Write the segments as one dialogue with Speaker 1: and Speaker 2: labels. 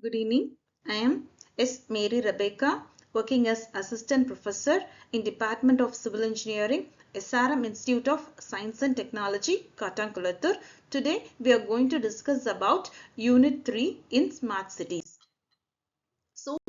Speaker 1: Good evening. I am S. Mary Rebecca, working as Assistant Professor in Department of Civil Engineering, SRM Institute of Science and Technology, Kattankulathur. Today we are going to discuss about Unit 3 in Smart Cities. So,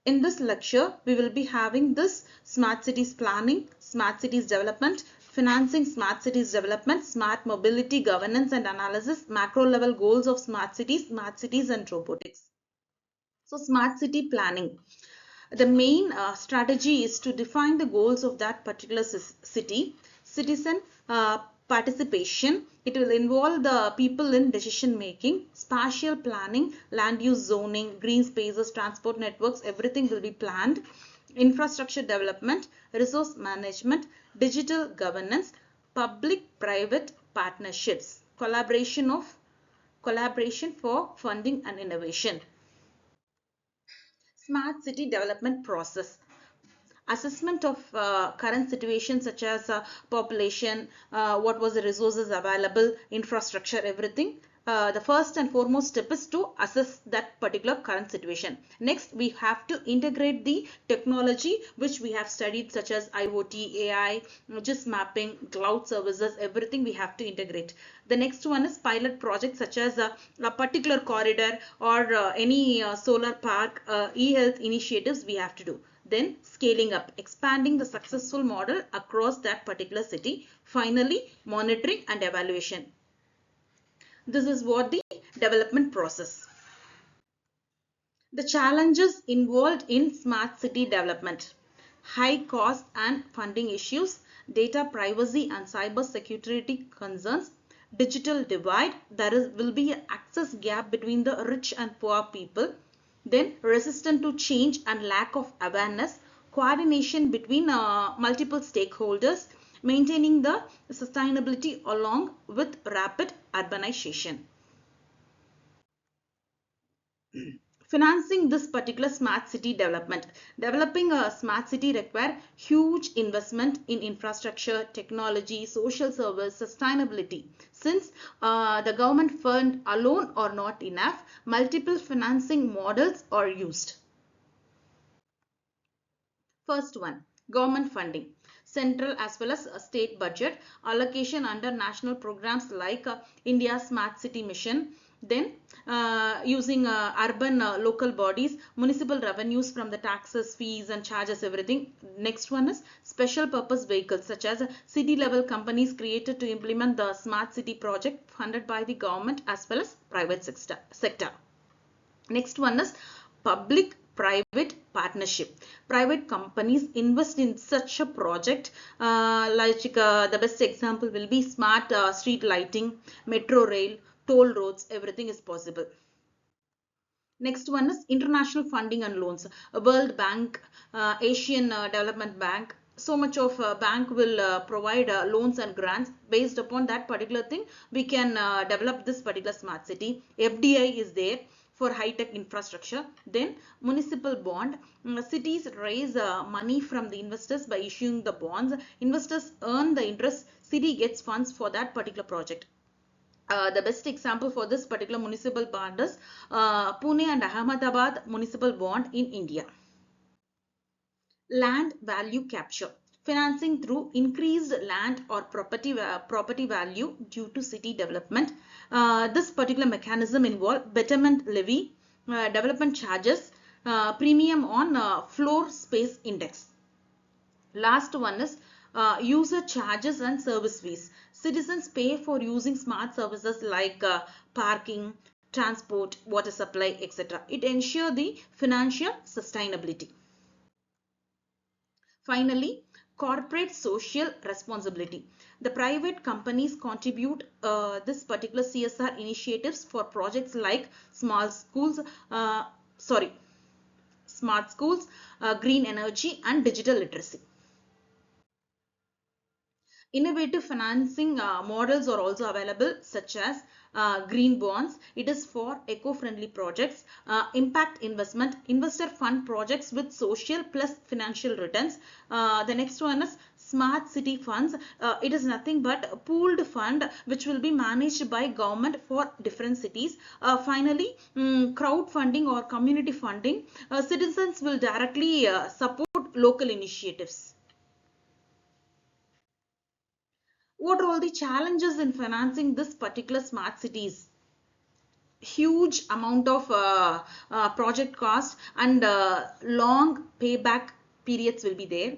Speaker 1: in this lecture, we will be having this smart cities planning, smart cities development, financing smart cities development, smart mobility governance and analysis, macro level goals of smart cities and robotics. So smart city planning. The main strategy is to define the goals of that particular city. Citizen participation. It will involve the people in decision making, spatial planning, land use zoning, green spaces, transport networks, everything will be planned. Infrastructure development, resource management, digital governance, public-private partnerships, collaboration for funding and innovation. Smart city development process. Assessment of current situations such as population, what was the resources available, infrastructure, everything. The first and foremost step is to assess that particular current situation. Next, we have to integrate the technology which we have studied such as IoT, AI, just mapping, cloud services, everything we have to integrate. The next one is pilot projects such as a particular corridor or any solar park, e-health initiatives we have to do. Then scaling up, expanding the successful model across that particular city. Finally, monitoring and evaluation. This is what the development process. The challenges involved in smart city development. High cost and funding issues, data privacy and cyber security concerns, digital divide, will be an access gap between the rich and poor people. Then resistant to change and lack of awareness, coordination between multiple stakeholders, maintaining the sustainability along with rapid urbanization. Financing this particular smart city development. Developing a smart city requires huge investment in infrastructure, technology, social service, sustainability. Since the government fund alone are not enough, multiple financing models are used. First one, government funding. Central as well as state budget allocation under national programs like India Smart City Mission. Then using urban local bodies, municipal revenues from the taxes, fees and charges, everything. Next one is special purpose vehicles such as city level companies created to implement the smart city project funded by the government as well as private sector. Next one is public private partnership. Private companies invest in such a project the best example will be smart street lighting, metro rail, toll roads, everything is possible. Next one is international funding and loans. World Bank, Asian Development Bank, so much of bank will provide loans and grants. Based upon that particular thing, we can develop this particular smart city. FDI is there for high-tech infrastructure. Then municipal bond. Cities raise money from the investors by issuing the bonds. Investors earn the interest. City gets funds for that particular project. The best example for this particular municipal bond is Pune and Ahmedabad municipal bond in India. Land value capture. Financing through increased land or property value due to city development. This particular mechanism involves betterment levy, development charges, premium on floor space index. Last one is user charges and service fees. Citizens pay for using smart services like parking, transport, water supply, etc. It ensures the financial sustainability. Finally, corporate social responsibility. The private companies contribute this particular CSR initiatives for projects like smart schools, green energy and digital literacy. Innovative financing models are also available such as green bonds. It is for eco-friendly projects. Impact investment, investor fund projects with social plus financial returns. The next one is smart city funds, it is nothing but a pooled fund which will be managed by government for different cities. Finally, crowdfunding or community funding, citizens will directly support local initiatives. What are all the challenges in financing this particular smart cities? Huge amount of project cost and long payback periods will be there.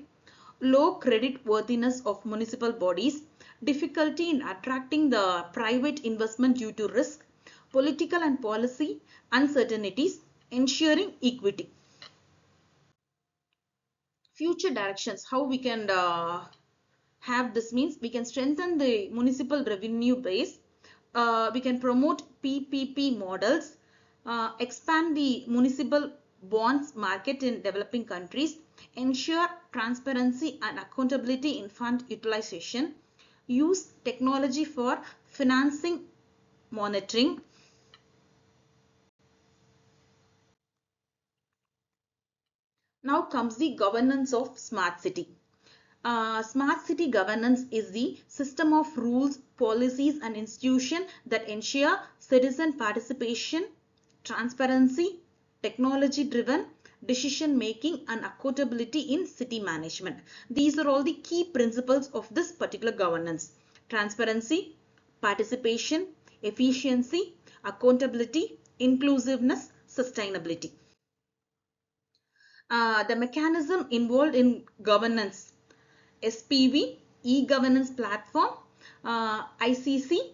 Speaker 1: Low credit worthiness of municipal bodies, difficulty in attracting the private investment due to risk, political and policy uncertainties, ensuring equity. Future directions, how we can have this means we can strengthen the municipal revenue base, we can promote PPP models, expand the municipal bonds market in developing countries, ensure transparency and accountability in fund utilization, use technology for financing monitoring. Now comes the governance of smart city. Smart city governance is the system of rules, policies and institutions that ensure citizen participation, transparency, technology driven decision making and accountability in city management. These are all the key principles of this particular governance: transparency, participation, efficiency, accountability, inclusiveness, sustainability. The mechanism involved in governance: SPV, e-governance platform, ICC,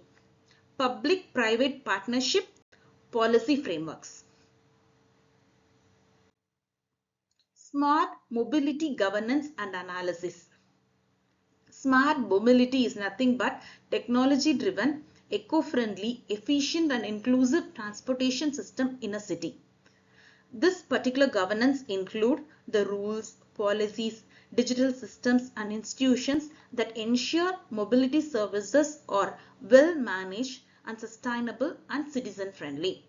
Speaker 1: public-private partnership, policy frameworks. Smart mobility governance and analysis. Smart mobility is nothing but technology-driven, eco-friendly, efficient and inclusive transportation system in a city. This particular governance include the rules, policies, digital systems and institutions that ensure mobility services are well managed and sustainable and citizen friendly.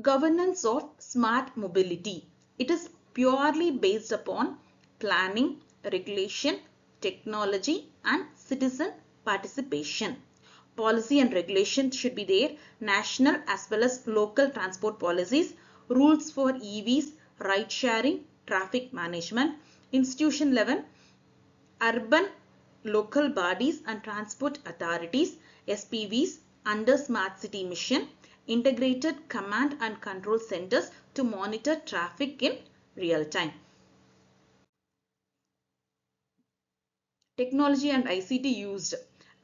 Speaker 1: Governance of smart mobility. It is purely based upon planning, regulation, technology and citizen participation. Policy and regulation should be there, national as well as local transport policies, rules for EVs, ride sharing, traffic management, institution level, urban local bodies and transport authorities, SPVs under smart city mission, integrated command and control centers to monitor traffic in real time. Technology and ICT used.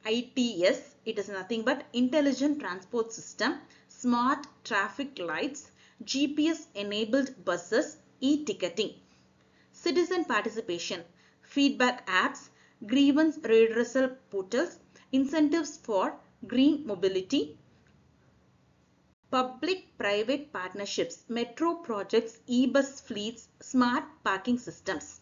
Speaker 1: ITS, it is nothing but intelligent transport system, smart traffic lights, GPS enabled buses, e-ticketing. Citizen participation, feedback apps, grievance redressal portals, incentives for green mobility, public-private partnerships, metro projects, e-bus fleets, smart parking systems.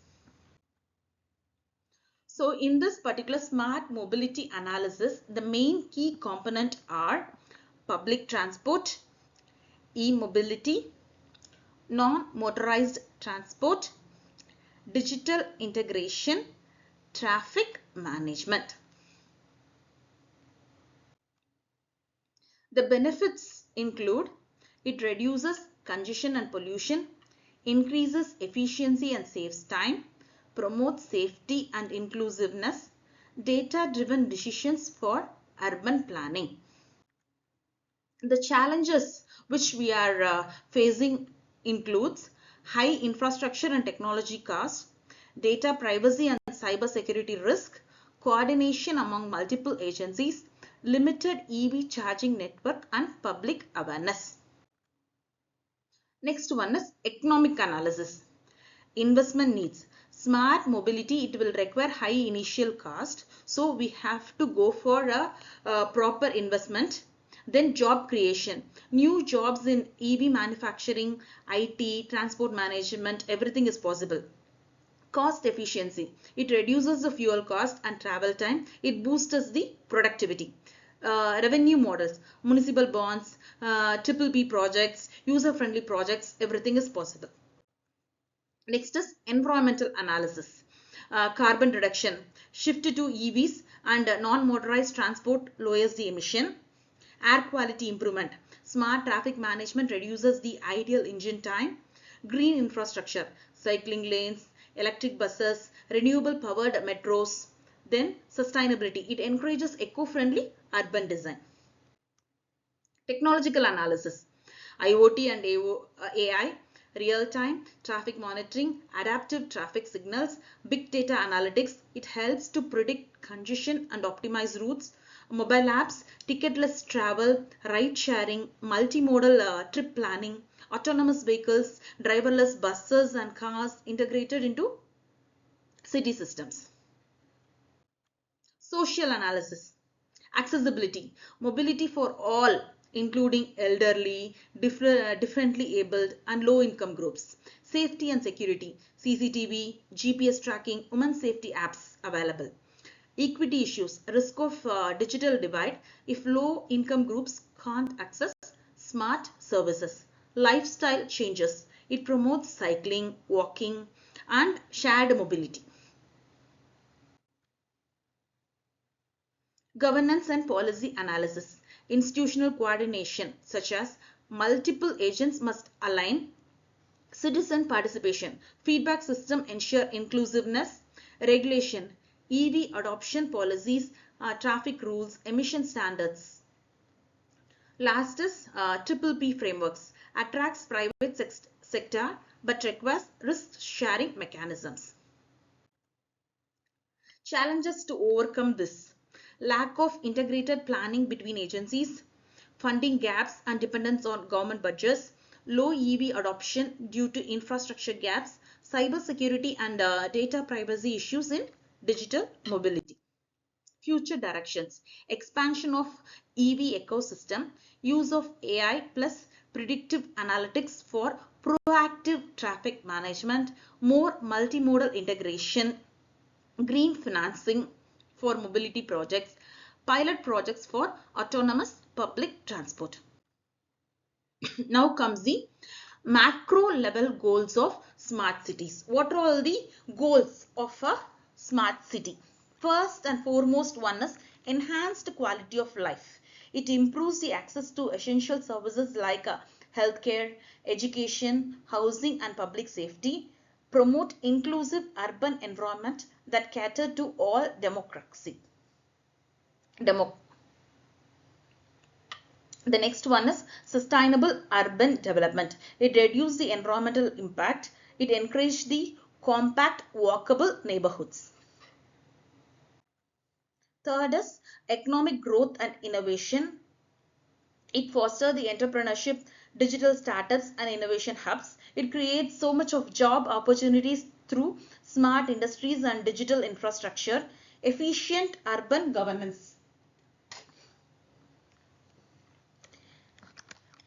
Speaker 1: So in this particular smart mobility analysis, the main key component are public transport, e-mobility, non-motorized transport, digital integration, traffic management. The benefits include: it reduces congestion and pollution, increases efficiency and saves time, promotes safety and inclusiveness, data-driven decisions for urban planning. The challenges which we are facing includes high infrastructure and technology costs, data privacy and cyber security risk, coordination among multiple agencies, limited EV charging network and public awareness. Next one is economic analysis. Investment needs. Smart mobility, it will require high initial cost. So we have to go for a proper investment. Then job creation. New jobs in EV manufacturing, IT, transport management, everything is possible. Cost efficiency. It reduces the fuel cost and travel time. It boosts the productivity. Revenue models, municipal bonds, triple B projects, user-friendly projects, everything is possible. Next is environmental analysis. Carbon reduction, shift to EVs and non-motorized transport lowers the emission. Air quality improvement, smart traffic management reduces the ideal engine time. Green infrastructure, cycling lanes, electric buses, renewable powered metros. Then sustainability, it encourages eco-friendly urban design. Technological analysis, IoT and AI, real-time traffic monitoring, adaptive traffic signals, big data analytics. It helps to predict congestion and optimize routes. Mobile apps, ticketless travel, ride sharing, multimodal trip planning, autonomous vehicles, driverless buses and cars integrated into city systems. Social analysis, accessibility, mobility for all, including elderly, differently abled and low income groups. Safety and security, CCTV, GPS tracking, women safety apps available. Equity issues, risk of digital divide if low income groups can't access smart services. Lifestyle changes, it promotes cycling, walking and shared mobility. Governance and policy analysis, institutional coordination such as multiple agents must align, citizen participation, feedback system ensure inclusiveness, regulation, EV adoption policies, traffic rules, emission standards. Last is triple P frameworks, attracts private sector but requires risk sharing mechanisms. Challenges to overcome this: lack of integrated planning between agencies, funding gaps and dependence on government budgets, low EV adoption due to infrastructure gaps, cybersecurity and data privacy issues in digital mobility. Future directions: expansion of EV ecosystem, use of AI plus predictive analytics for proactive traffic management, more multimodal integration, green financing for mobility projects, pilot projects for autonomous public transport. Now comes the macro level goals of smart cities. What are all the goals of a smart city? First and foremost one is enhanced quality of life. It improves the access to essential services like healthcare, education, housing and public safety, promote inclusive urban environment that cater to all democracy. The next one is sustainable urban development. It reduces the environmental impact. It encourages the compact, walkable neighborhoods. Third is economic growth and innovation. It fosters the entrepreneurship, digital startups and innovation hubs. It creates so much of job opportunities through smart industries and digital infrastructure. Efficient urban governance.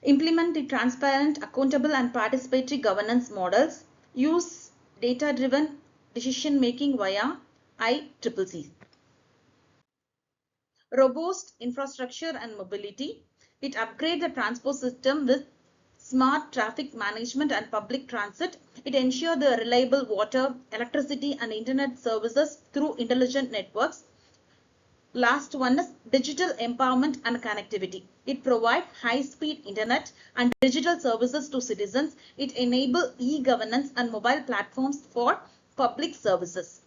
Speaker 1: Implement the transparent, accountable and participatory governance models. Use data-driven decision making via ICCC. Robust infrastructure and mobility. It upgrades the transport system with smart traffic management and public transit. It ensures the reliable water, electricity and internet services through intelligent networks. Last one is digital empowerment and connectivity. It provides high-speed internet and digital services to citizens. It enables e-governance and mobile platforms for public services.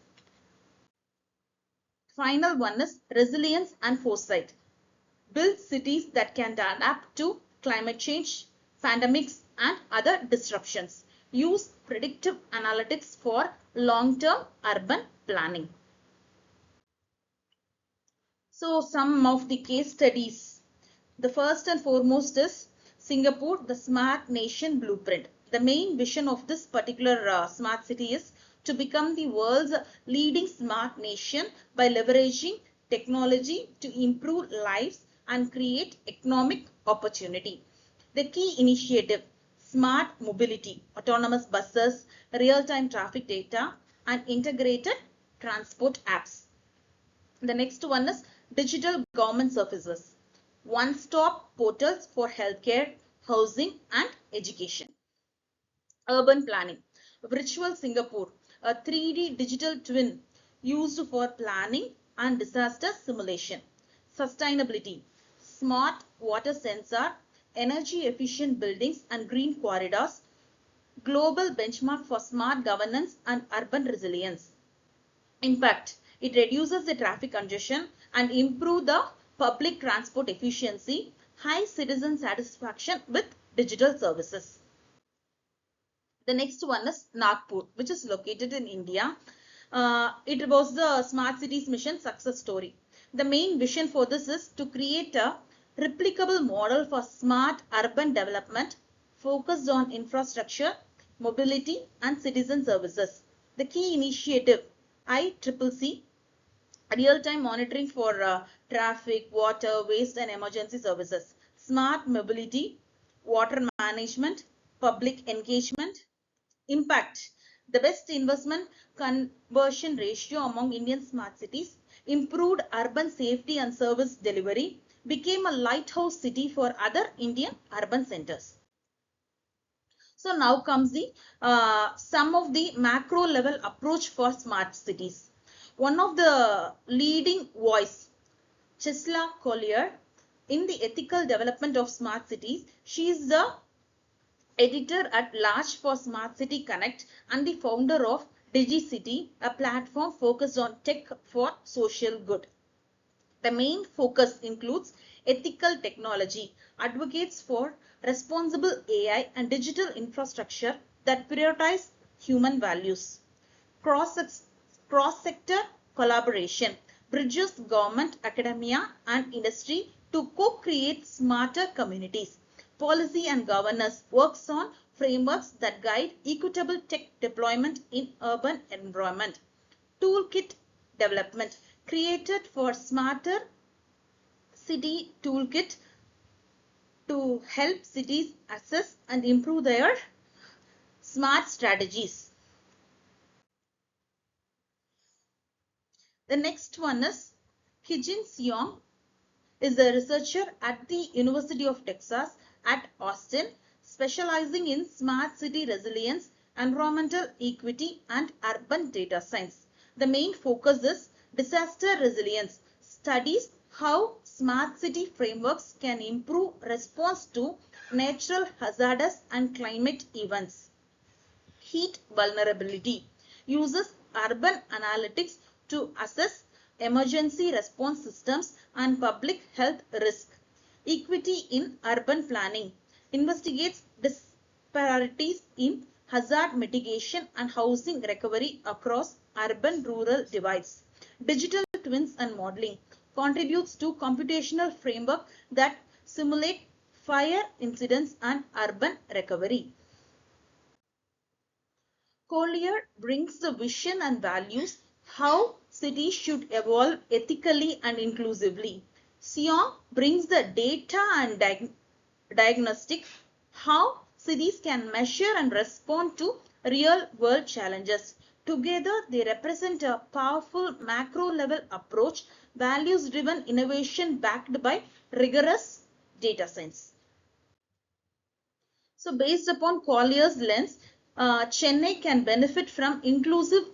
Speaker 1: Final one is resilience and foresight. Build cities that can adapt to climate change, pandemics and other disruptions. Use predictive analytics for long-term urban planning. So some of the case studies. The first and foremost is Singapore, the Smart Nation Blueprint. The main vision of this particular smart city is to become the world's leading smart nation by leveraging technology to improve lives and create economic opportunity. The key initiative: smart mobility, autonomous buses, real-time traffic data and integrated transport apps. The next one is digital government services, one-stop portals for healthcare, housing and education. Urban planning, Virtual Singapore, a 3D digital twin used for planning and disaster simulation. Sustainability, smart water sensor, energy efficient buildings and green corridors, global benchmark for smart governance and urban resilience. Impact, it reduces the traffic congestion and improve the public transport efficiency, high citizen satisfaction with digital services. The next one is Nagpur, which is located in India. It was the Smart Cities Mission success story. The main vision for this is to create a replicable model for smart urban development focused on infrastructure, mobility, and citizen services. The key initiative, ICCC, real-time monitoring for traffic, water, waste, and emergency services, smart mobility, water management, public engagement. Impact, the best investment conversion ratio among Indian smart cities, improved urban safety and service delivery, became a lighthouse city for other Indian urban centers. So now comes the some of the macro level approach for smart cities. One of the leading voice, Chisla Collier, in the ethical development of smart cities. She is the editor at large for Smart City Connect and the founder of DigiCity, a platform focused on tech for social good. The main focus includes ethical technology, advocates for responsible AI and digital infrastructure that prioritize human values. Cross-sector collaboration bridges government, academia, and industry to co-create smarter communities. Policy and governance works on frameworks that guide equitable tech deployment in urban environment. Toolkit development created for smarter city toolkit to help cities assess and improve their smart strategies. The next one is Kijin Seong is a researcher at the University of Texas at Austin, specializing in smart city resilience, environmental equity, and urban data science. The main focus is disaster resilience, studies how smart city frameworks can improve response to natural hazards and climate events. Heat vulnerability uses urban analytics to assess emergency response systems and public health risk. Equity in urban planning investigates disparities in hazard mitigation and housing recovery across urban-rural divides. Digital twins and modeling contributes to computational framework that simulate fire incidents and urban recovery. Collier brings the vision and values how cities should evolve ethically and inclusively. Seong brings the data and diagnostic how cities can measure and respond to real world challenges. Together, they represent a powerful macro level approach, values driven innovation backed by rigorous data science. So based upon Collier's lens, Chennai can benefit from inclusive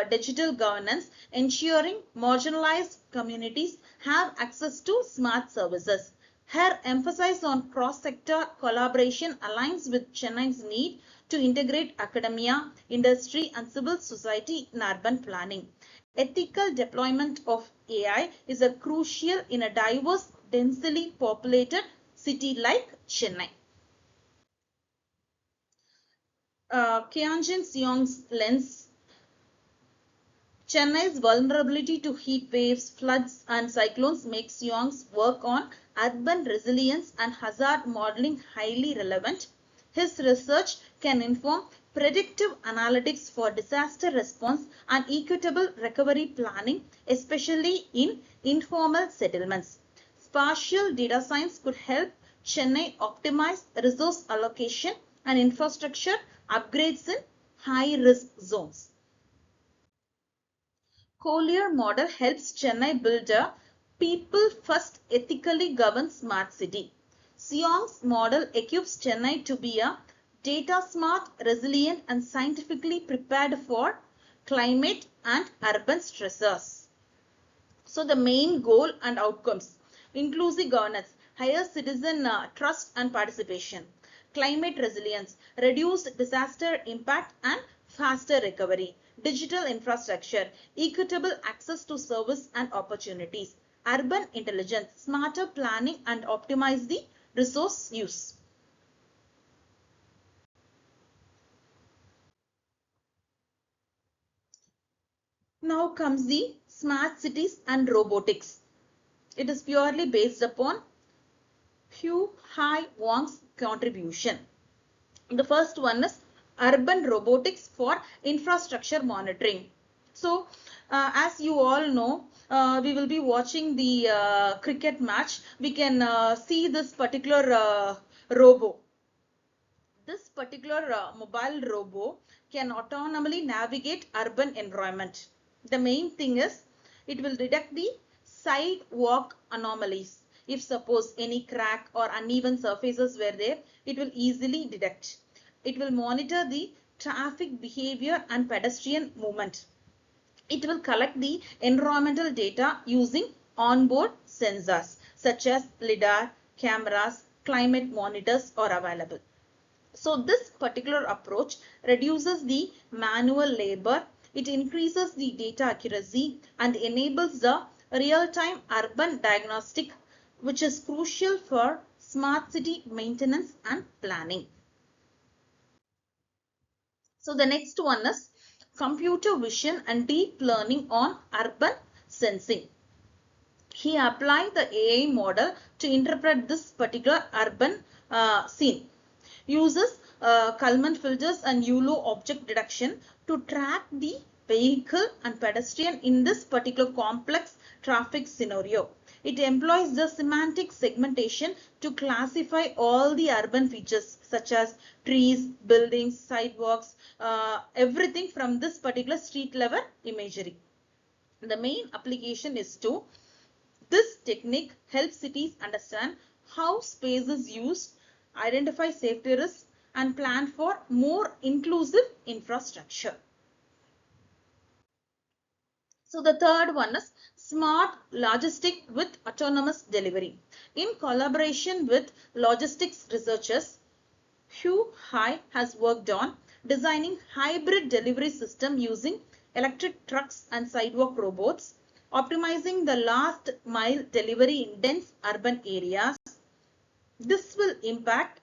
Speaker 1: digital governance, ensuring marginalized communities have access to smart services. Her emphasis on cross-sector collaboration aligns with Chennai's need to integrate academia, industry, and civil society in urban planning. Ethical deployment of AI is a crucial in a diverse, densely populated city like Chennai. Kianjin Seong's lens, Chennai's vulnerability to heat waves, floods, and cyclones makes Seong's work on urban resilience and hazard modeling highly relevant. His research can inform predictive analytics for disaster response and equitable recovery planning, especially in informal settlements. Spatial data science could help Chennai optimize resource allocation and infrastructure upgrades in high-risk zones. Collier model helps Chennai build a people-first ethically governed smart city. Seong's model equips Chennai to be a data smart, resilient and scientifically prepared for climate and urban stressors. So the main goal and outcomes: inclusive governance, higher citizen trust and participation; climate resilience, reduced disaster impact and faster recovery; digital infrastructure, equitable access to service and opportunities; urban intelligence, smarter planning and optimize the resource use. Now comes the smart cities and robotics. It is purely based upon Hu Hai Wang's contribution. The first one is urban robotics for infrastructure monitoring. So, as you all know, we will be watching the cricket match. We can see this particular robo. This particular mobile robo can autonomously navigate urban environment. The main thing is it will detect the sidewalk anomalies. If suppose any crack or uneven surfaces were there, it will easily detect. It will monitor the traffic behavior and pedestrian movement. It will collect the environmental data using onboard sensors such as LiDAR, cameras, climate monitors are available. So this particular approach reduces the manual labor, it increases the data accuracy and enables the real-time urban diagnostic, which is crucial for smart city maintenance and planning. So the next one is computer vision and deep learning on urban sensing. He applied the AI model to interpret this particular urban scene. Uses Kalman filters and ULO object detection to track the vehicle and pedestrian in this particular complex traffic scenario. It employs the semantic segmentation to classify all the urban features such as trees, buildings, sidewalks, everything from this particular street level imagery. The main application is to this technique helps cities understand how space is used, identify safety risks, and plan for more inclusive infrastructure. So the third one is smart logistics with autonomous delivery. In collaboration with logistics researchers, Hu Hai has worked on designing hybrid delivery system using electric trucks and sidewalk robots, optimizing the last mile delivery in dense urban areas. This will impact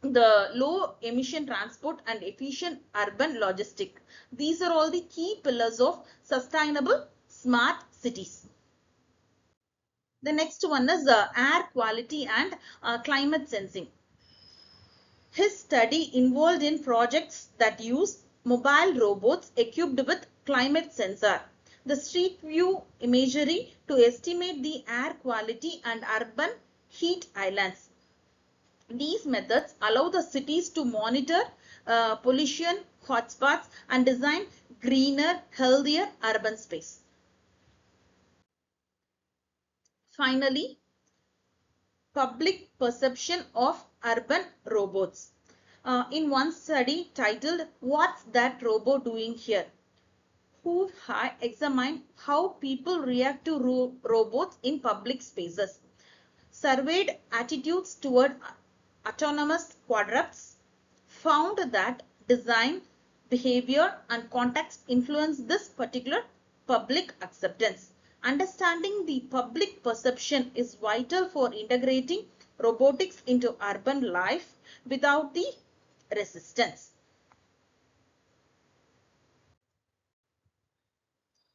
Speaker 1: the low emission transport and efficient urban logistic. These are all the key pillars of sustainable smart cities. The next one is air quality and climate sensing. His study involved in projects that use mobile robots equipped with climate sensor, the street view imagery to estimate the air quality and urban heat islands. These methods allow the cities to monitor pollution hotspots and design greener, healthier urban space. Finally, public perception of urban robots. In one study titled "What's That Robot Doing Here?", Hu Hai examined how people react to robots in public spaces, surveyed attitudes toward autonomous quadrupeds, found that design, behavior and context influence this particular public acceptance. Understanding the public perception is vital for integrating robotics into urban life without the resistance.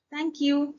Speaker 1: Thank you.